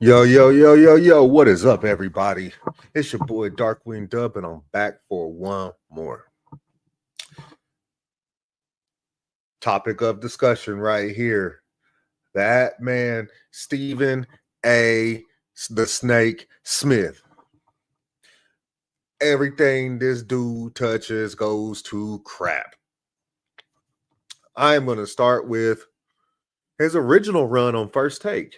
Yo, yo, yo, yo, yo, what is up, everybody? It's your boy Darkwing Dub, and I'm back for one more topic of discussion right here. That man, Stephen A. the Snake Smith. Everything this dude touches goes to crap. I'm going to start with his original run on First Take,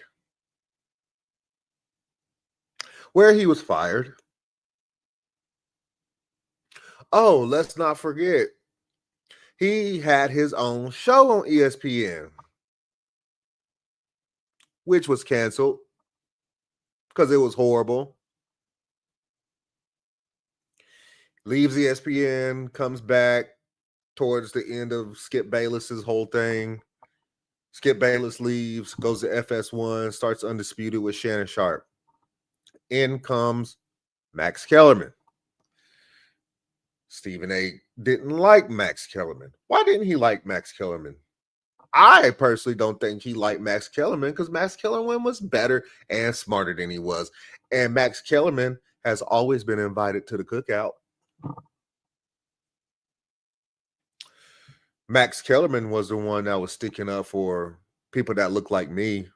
where he was fired. Oh, let's not forget, he had his own show on ESPN, which was canceled because it was horrible. Leaves ESPN, comes back towards the end of Skip Bayless's whole thing. Skip Bayless leaves, goes to FS1, starts Undisputed with Shannon Sharp. In comes Max Kellerman. Stephen A. didn't like Max Kellerman. Why didn't he like Max Kellerman? I personally don't think he liked Max Kellerman because Max Kellerman was better and smarter than he was. And Max Kellerman has always been invited to the cookout. Max Kellerman was the one that was sticking up for people that look like me.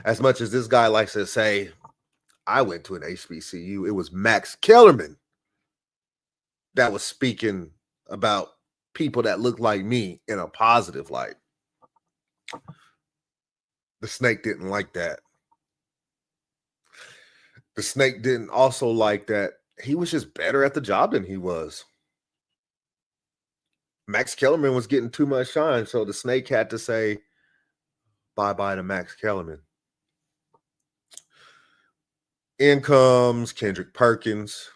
As much as this guy likes to say, I went to an HBCU, it was Max Kellerman that was speaking about people that look like me in a positive light. The Snake didn't like that. The Snake didn't also like that he was just better at the job than he was. Max Kellerman was getting too much shine, so the Snake had to say bye-bye to Max Kellerman. In comes Kendrick Perkins.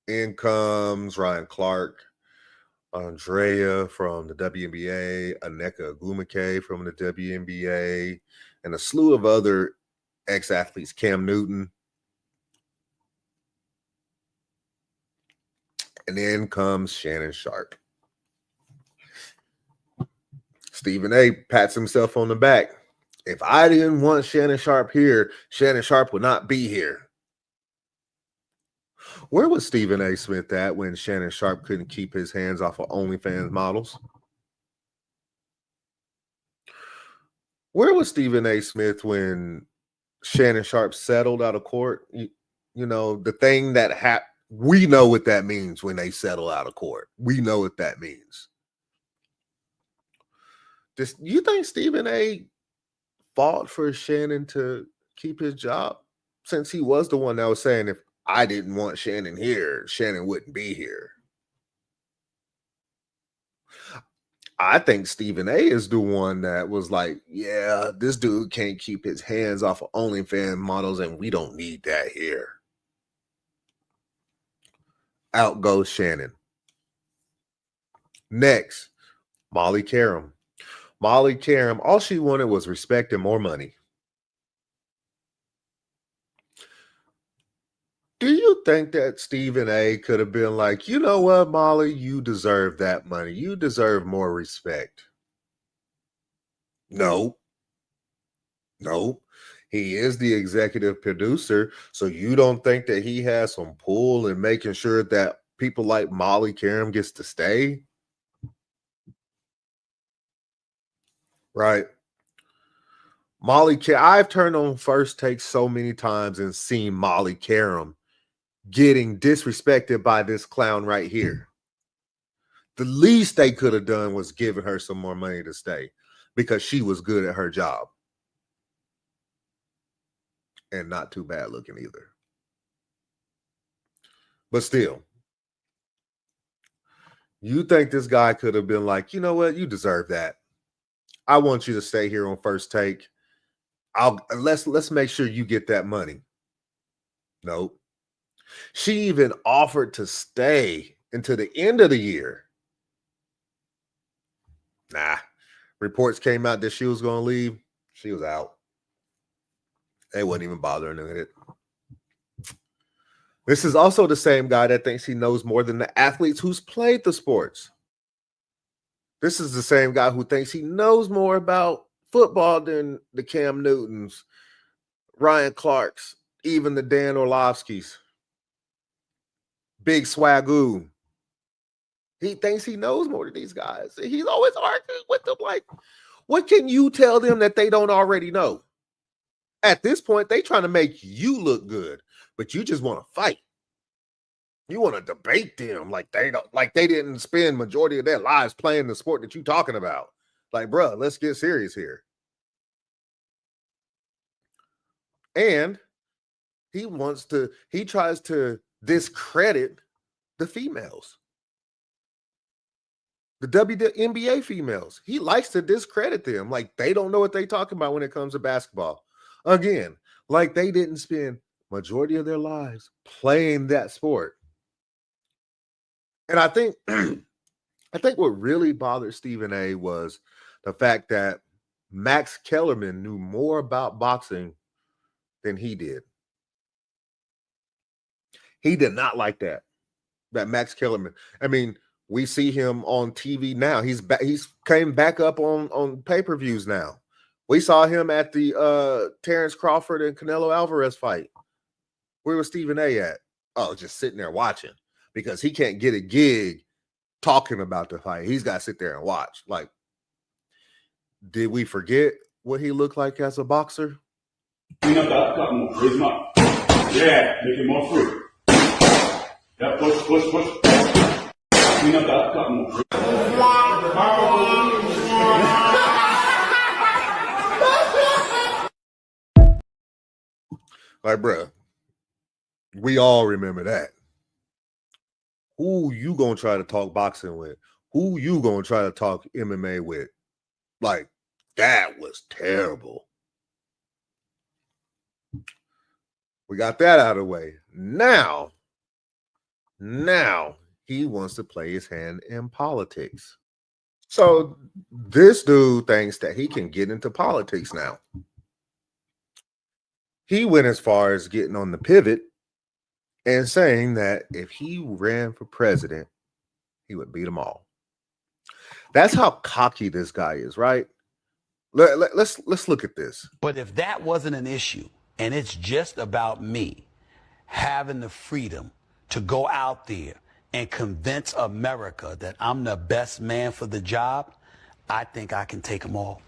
In comes Ryan Clark. Andrea from the WNBA. Aneka Agumake from the WNBA. And a slew of other ex-athletes. Cam Newton. And then comes Shannon Sharp. Stephen A. pats himself on the back. If I didn't want Shannon Sharp here, Shannon Sharp would not be here. Where was Stephen A. Smith at when Shannon Sharp couldn't keep his hands off of OnlyFans models? Where was Stephen A. Smith when Shannon Sharp settled out of court? You know, the thing that we know what that means when they settle out of court. We know what that means. You think Stephen A. fought for Shannon to keep his job, since he was the one that was saying, if I didn't want Shannon here, Shannon wouldn't be here? I think Stephen A. is the one that was like, yeah, this dude can't keep his hands off of OnlyFans models, and we don't need that here. Out goes Shannon. Next, Molly Karam. Molly Karam, all she wanted was respect and more money. Do you think that Stephen A. could have been like, you know what, Molly, you deserve that money. You deserve more respect? No. He is the executive producer, so you don't think that he has some pull in making sure that people like Molly Karam gets to stay? Right. I've turned on First Take so many times and seen Molly Karam getting disrespected by this clown right here. The least they could have done was giving her some more money to stay because she was good at her job. And not too bad looking either. But still, you think this guy could have been like, you know what, you deserve that. I want you to stay here on First Take. Let's make sure you get that money. Nope. She even offered to stay until the end of the year. Nah. Reports came out that she was going to leave. She was out. They wasn't even bothering with it. This is also the same guy that thinks he knows more than the athletes who's played the sports. This is the same guy who thinks he knows more about football than the Cam Newtons, Ryan Clarks, even the Dan Orlovskis. Big Swagoo. He thinks he knows more than these guys. He's always arguing with them like, what can you tell them that they don't already know? At this point, they trying to make you look good, but you just want to fight. You want to debate them like they didn't spend majority of their lives playing the sport that you talking about. Like, bro, let's get serious here. And he tries to discredit the females. The WNBA females. He likes to discredit them. Like they don't know what they talking about when it comes to basketball. Again, like they didn't spend majority of their lives playing that sport. And I think what really bothered Stephen A was the fact that Max Kellerman knew more about boxing than he did. He did not like that Max Kellerman. I mean, we see him on TV now. He's came back up on pay-per-views now. We saw him at the Terrence Crawford and Canelo Alvarez fight. Where was Stephen A at? Oh, just sitting there watching because he can't get a gig talking about the fight. He's got to sit there and watch. Like, did we forget what he looked like as a boxer? Clean up that cut more. Raise him up. Yeah, make it more free. Yeah, push. Clean up that cut more. Like, bruh, we all remember that. Who you gonna try to talk boxing with? Who you gonna try to talk MMA with? Like, that was terrible. We got that out of the way. Now he wants to play his hand in politics. So this dude thinks that he can get into politics now. He went as far as getting on the pivot and saying that if he ran for president, he would beat them all. That's how cocky this guy is, right? Let's look at this. But if that wasn't an issue, and it's just about me having the freedom to go out there and convince America that I'm the best man for the job, I think I can take them all.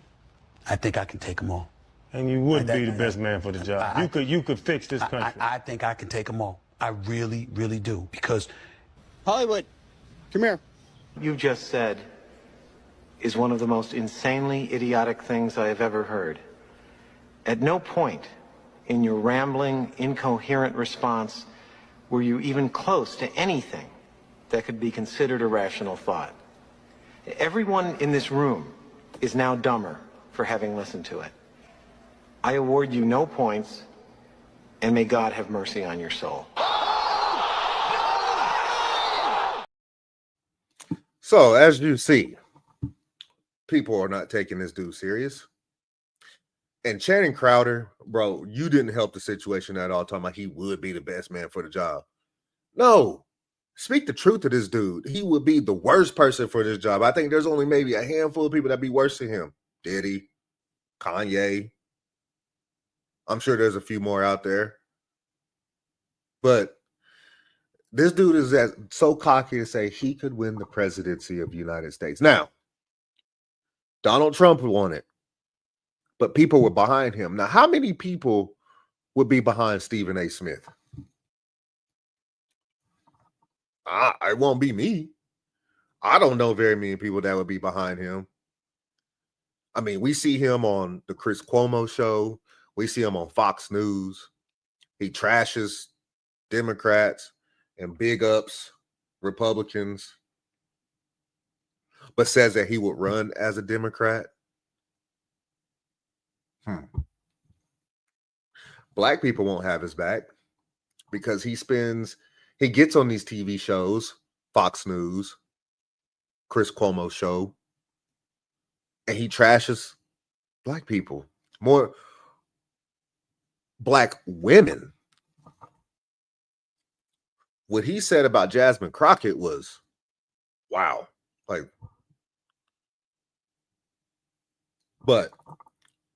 I think I can take them all. And you would be the best man for the job. You could fix this country. I think I can take them all. I really, really do. Because Hollywood, come here. You just said is one of the most insanely idiotic things I have ever heard. At no point in your rambling, incoherent response were you even close to anything that could be considered a rational thought. Everyone in this room is now dumber for having listened to it. I award you no points, and may God have mercy on your soul. So, as you see, people are not taking this dude serious. And Channing Crowder, bro, you didn't help the situation at all, talking about he would be the best man for the job. No. Speak the truth to this dude. He would be the worst person for this job. I think there's only maybe a handful of people that'd be worse than him. Diddy, Kanye. I'm sure there's a few more out there. But this dude is so cocky to say he could win the presidency of the United States. Now, Donald Trump won it, but people were behind him. Now, how many people would be behind Stephen A. Smith? It won't be me. I don't know very many people that would be behind him. I mean, we see him on the Chris Cuomo show. We see him on Fox News. He trashes Democrats and big ups Republicans, but says that he would run as a Democrat. Black people won't have his back because he gets on these TV shows, Fox News, Chris Cuomo show, and he trashes black people, more black women. What he said about Jasmine Crockett was, wow. But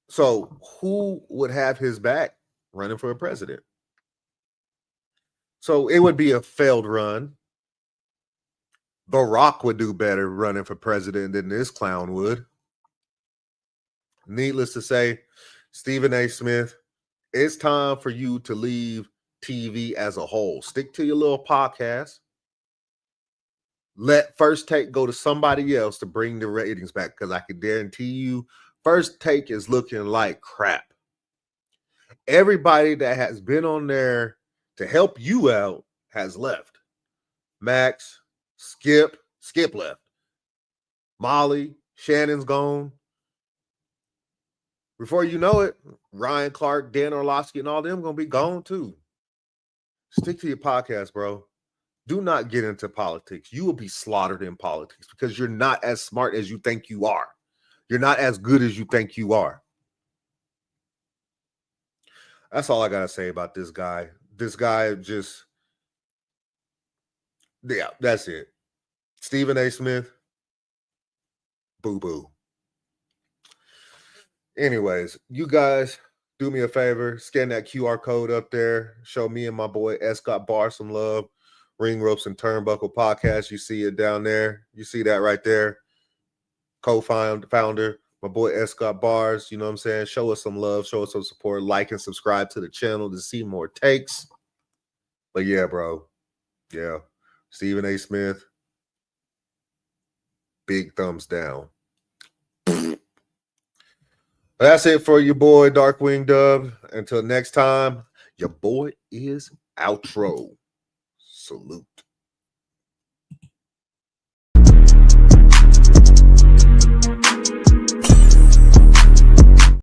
So who would have his back running for a president? So it would be a failed run. The Rock would do better running for president than this clown would. Needless to say, Stephen A. Smith, it's time for you to leave TV as a whole. Stick to your little podcast. Let First Take go to somebody else to bring the ratings back, because I can guarantee you First Take is looking like crap. Everybody that has been on there to help you out has left. Max, Skip left. Molly, Shannon's gone. Before you know it, Ryan Clark, Dan Orlovsky, and all them going to be gone too. Stick to your podcast, bro. Do not get into politics. You will be slaughtered in politics because you're not as smart as you think you are. You're not as good as you think you are. That's all I got to say about this guy. This guy just, yeah, that's it. Stephen A. Smith, boo-boo. Anyways, you guys do me a favor. Scan that QR code up there. Show me and my boy Scott Barr some love. Ring Ropes and Turnbuckle podcast. You see it down there. You see that right there. Co-founder, my boy Scott Bars. You know what I'm saying? Show us some love. Show us some support. Like and subscribe to the channel to see more takes. But yeah, bro. Yeah. Stephen A. Smith. Big thumbs down. That's it for your boy Darkwing Dub. Until next time, your boy is outro. Salute.